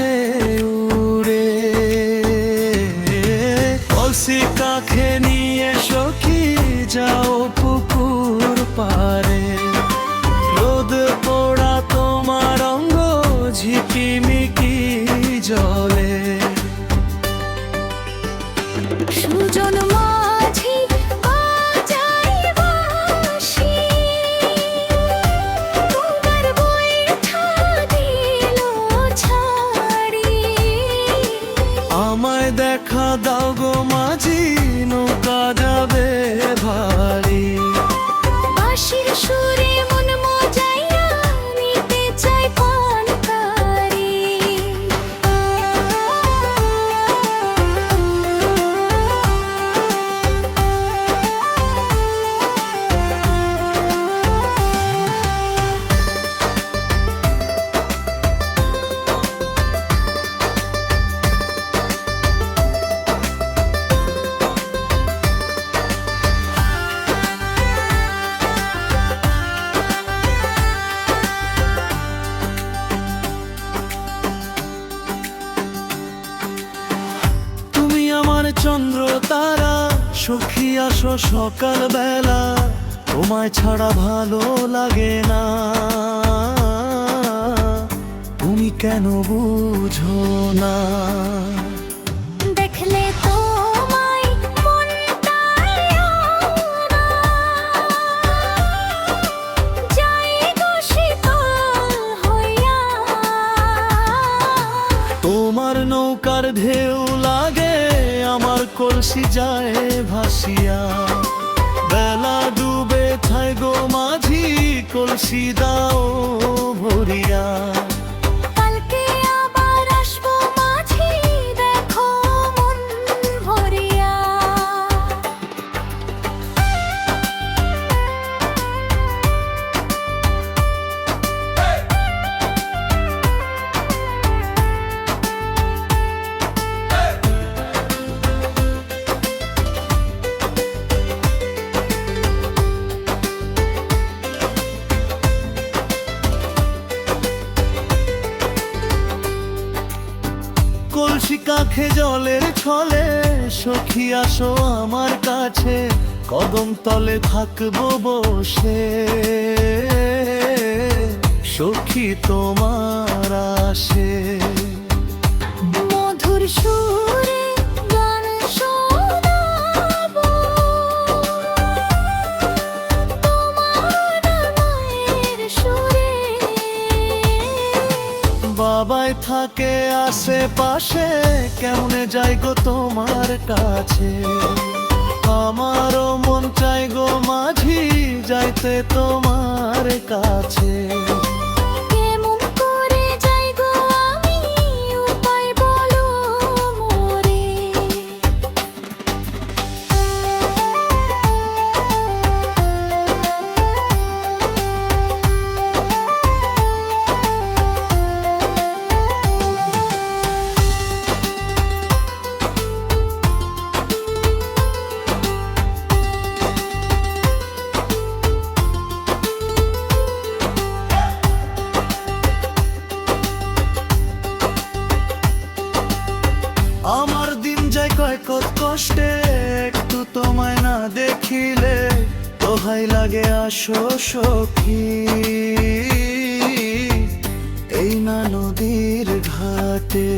আকাশে উড়ে। কলসি কাঁখে নিয়ে সখী যাও পুকুর পারে, রোদ পোড়া তোমার অঙ্গ ঝিকিমিকি জলে। সুজন মাঝি বাজায় বাঁশি, তোমার বৈঠা দিল ছাড়ি। আমায় দেখা দাও গো মাঝি, নৌকা যাবে ভারী। বাঁশির সুরে মন মজাইয়া নিতে চাই পানকারি। চন্দ্র তারা সখী আসো সকাল বেলা, তোমায় ছাড়া ভালো লাগে না। তুমি কেন বুঝো না? দেখলে তোমায় মনটায় ওরা, যায় গো শীতল হইয়া। তোমার নৌকার ঢেউ লাগে আমার কলসি যায় ভাসিয়া। বেলা ডুবে থাই গো মাঝি, কলসি দাও ভরিয়া। কালকে আবার আসবো মাঝি, দেখো মন ভরিয়া। কলসি কাঁখে জলের ছলে সখী আসো আমার কাছে, কদম তলে থাকবো বসে। সখী তোমার আসে মধুর সুরে গান শোনাবো, তোমার মায়ের সুরে। বাবাই থাকে আশেপাশে, কেমনে যাই গো তোমার কাছে। আমারও মন চাই গো মাঝি, যাইতে তোমার কাছে। কেমন করে যাই গো আমি, উপায় বলো মোরে। আমার দিন যায় কত কষ্টে, একটু তোমায় না দেখিলে দোহাই লাগে আসো সখী। এই না নদীর ঘাটে